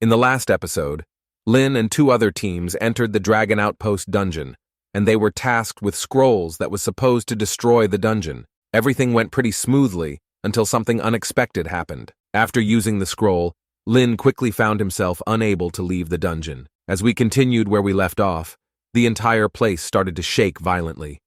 In the last episode, Lin and two other teams entered the Dragon Outpost dungeon, and they were tasked with scrolls that was supposed to destroy the dungeon. Everything went pretty smoothly until something unexpected happened. After using the scroll, Lin quickly found himself unable to leave the dungeon. As we continued where we left off, the entire place started to shake violently.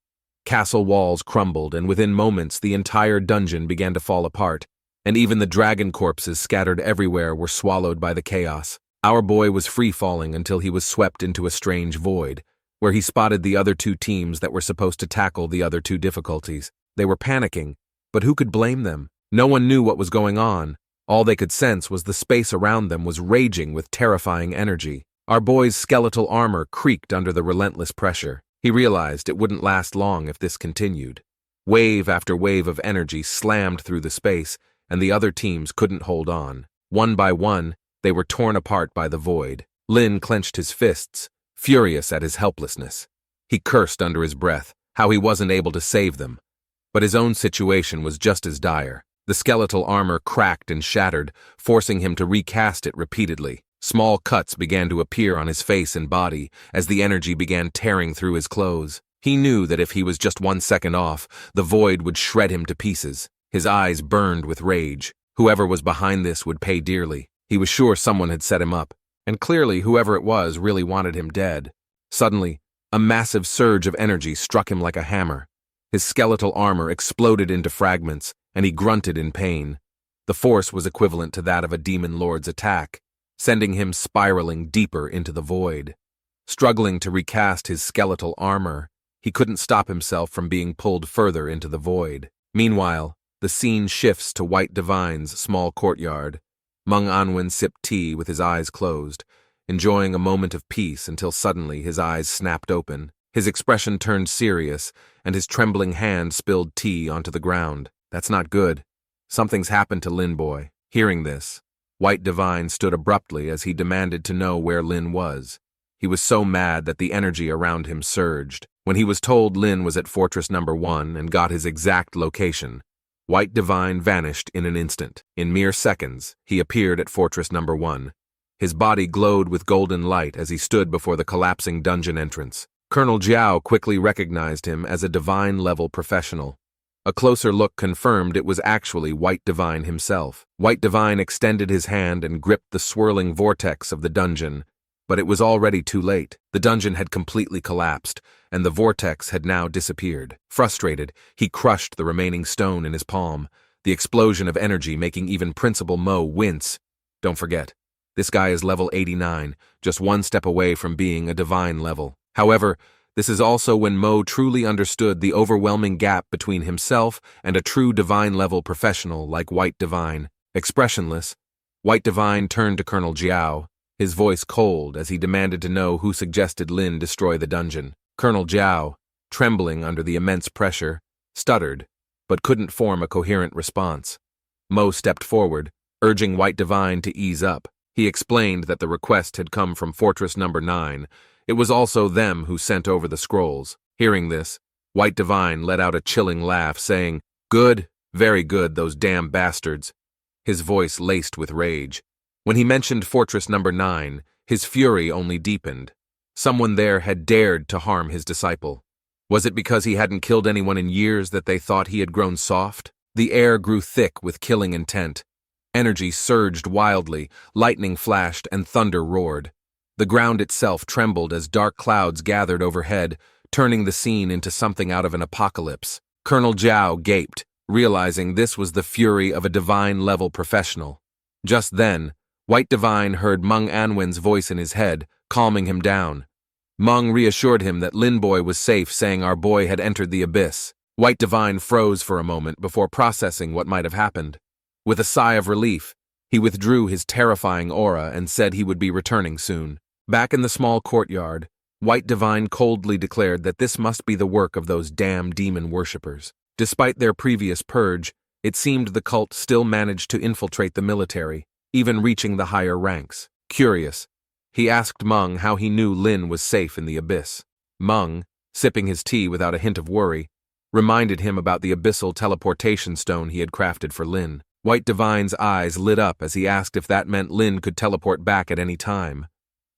Castle walls crumbled, and within moments the entire dungeon began to fall apart, and even the dragon corpses scattered everywhere were swallowed by the chaos. Our boy was free-falling until he was swept into a strange void, where he spotted the other two teams that were supposed to tackle the other two difficulties. They were panicking, but who could blame them? No one knew what was going on. All they could sense was the space around them was raging with terrifying energy. Our boy's skeletal armor creaked under the relentless pressure. He realized it wouldn't last long if this continued. Wave after wave of energy slammed through the space, and the other teams couldn't hold on. One by one, they were torn apart by the void. Lin clenched his fists, furious at his helplessness. He cursed under his breath how he wasn't able to save them. But his own situation was just as dire. The skeletal armor cracked and shattered, forcing him to recast it repeatedly. Small cuts began to appear on his face and body as the energy began tearing through his clothes. He knew that if he was just 1 second off, the void would shred him to pieces. His eyes burned with rage. Whoever was behind this would pay dearly. He was sure someone had set him up, and clearly whoever it was really wanted him dead. Suddenly, a massive surge of energy struck him like a hammer. His skeletal armor exploded into fragments, and he grunted in pain. The force was equivalent to that of a demon lord's attack, sending him spiraling deeper into the void. Struggling to recast his skeletal armor, he couldn't stop himself from being pulled further into the void. Meanwhile, the scene shifts to White Divine's small courtyard. Meng Anwen sipped tea with his eyes closed, enjoying a moment of peace until suddenly his eyes snapped open. His expression turned serious, and his trembling hand spilled tea onto the ground. That's not good. Something's happened to Lin boy. Hearing this, White Divine stood abruptly as he demanded to know where Lin was. He was so mad that the energy around him surged. When he was told Lin was at Fortress Number 1 and got his exact location, White Divine vanished in an instant. In mere seconds, he appeared at Fortress Number 1. His body glowed with golden light as he stood before the collapsing dungeon entrance. Colonel Jiao quickly recognized him as a divine-level professional. A closer look confirmed it was actually White Divine himself. White Divine extended his hand and gripped the swirling vortex of the dungeon, but it was already too late. The dungeon had completely collapsed, and the vortex had now disappeared. Frustrated, he crushed the remaining stone in his palm, the explosion of energy making even Principal Mo wince. Don't forget, this guy is level 89, just one step away from being a divine level. However, this is also when Mo truly understood the overwhelming gap between himself and a true divine-level professional like White Divine. Expressionless, White Divine turned to Colonel Jiao, his voice cold as he demanded to know who suggested Lin destroy the dungeon. Colonel Jiao, trembling under the immense pressure, stuttered, but couldn't form a coherent response. Mo stepped forward, urging White Divine to ease up. He explained that the request had come from Fortress Number 9. It was also them who sent over the scrolls. Hearing this, White Divine let out a chilling laugh, saying, "Good, very good, those damn bastards," his voice laced with rage. When he mentioned Fortress Number 9, his fury only deepened. Someone there had dared to harm his disciple. Was it because he hadn't killed anyone in years that they thought he had grown soft? The air grew thick with killing intent. Energy surged wildly, lightning flashed, and thunder roared. The ground itself trembled as dark clouds gathered overhead, turning the scene into something out of an apocalypse. Colonel Jiao gaped, realizing this was the fury of a divine-level professional. Just then, White Divine heard Meng Anwen's voice in his head, calming him down. Meng reassured him that Lin boy was safe, saying our boy had entered the abyss. White Divine froze for a moment before processing what might have happened. With a sigh of relief, he withdrew his terrifying aura and said he would be returning soon. Back in the small courtyard, White Divine coldly declared that this must be the work of those damn demon worshippers. Despite their previous purge, it seemed the cult still managed to infiltrate the military, even reaching the higher ranks. Curious, he asked Meng how he knew Lin was safe in the abyss. Meng, sipping his tea without a hint of worry, reminded him about the abyssal teleportation stone he had crafted for Lin. White Divine's eyes lit up as he asked if that meant Lin could teleport back at any time.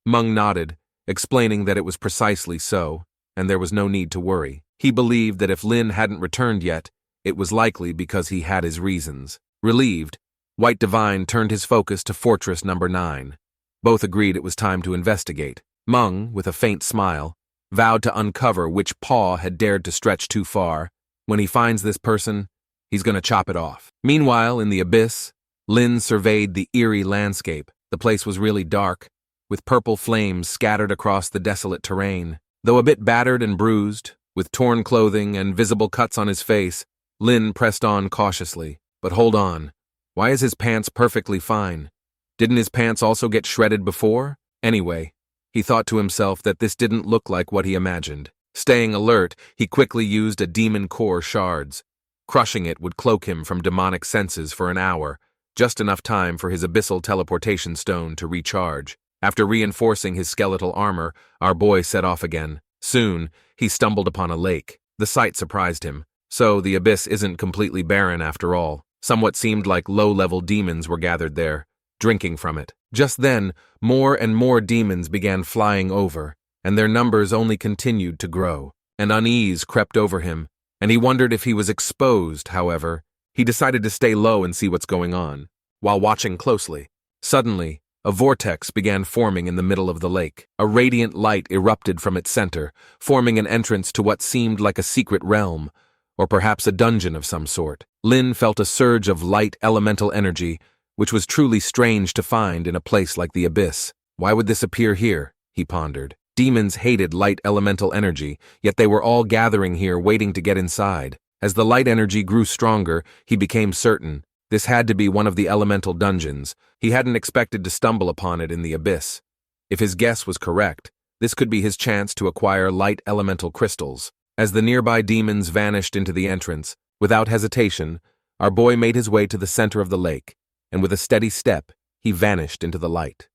Meng nodded, explaining that it was precisely so, and there was no need to worry. He believed that if Lin hadn't returned yet, it was likely because he had his reasons. Relieved, White Divine turned his focus to Fortress Number 9. Both agreed it was time to investigate. Meng, with a faint smile, vowed to uncover which paw had dared to stretch too far. When he finds this person, he's going to chop it off. Meanwhile, in the abyss, Lin surveyed the eerie landscape. The place was really dark, with purple flames scattered across the desolate terrain. Though a bit battered and bruised, with torn clothing and visible cuts on his face, Lin pressed on cautiously. But hold on. Why is his pants perfectly fine? Didn't his pants also get shredded before? Anyway, he thought to himself that this didn't look like what he imagined. Staying alert, he quickly used a demon core shards. Crushing it would cloak him from demonic senses for an hour, just enough time for his abyssal teleportation stone to recharge. After reinforcing his skeletal armor, our boy set off again. Soon, he stumbled upon a lake. The sight surprised him. So the abyss isn't completely barren after all. Somewhat seemed like low-level demons were gathered there, drinking from it. Just then, more and more demons began flying over, and their numbers only continued to grow. An unease crept over him, and he wondered if he was exposed. However, he decided to stay low and see what's going on. While watching closely, suddenly, a vortex began forming in the middle of the lake. A radiant light erupted from its center, forming an entrance to what seemed like a secret realm, or perhaps a dungeon of some sort. Lin felt a surge of light elemental energy, which was truly strange to find in a place like the abyss. Why would this appear here? He pondered. Demons hated light elemental energy, yet they were all gathering here waiting to get inside. As the light energy grew stronger, he became certain this had to be one of the elemental dungeons. He hadn't expected to stumble upon it in the abyss. If his guess was correct, this could be his chance to acquire light elemental crystals. As the nearby demons vanished into the entrance, without hesitation, our boy made his way to the center of the lake, and with a steady step, he vanished into the light.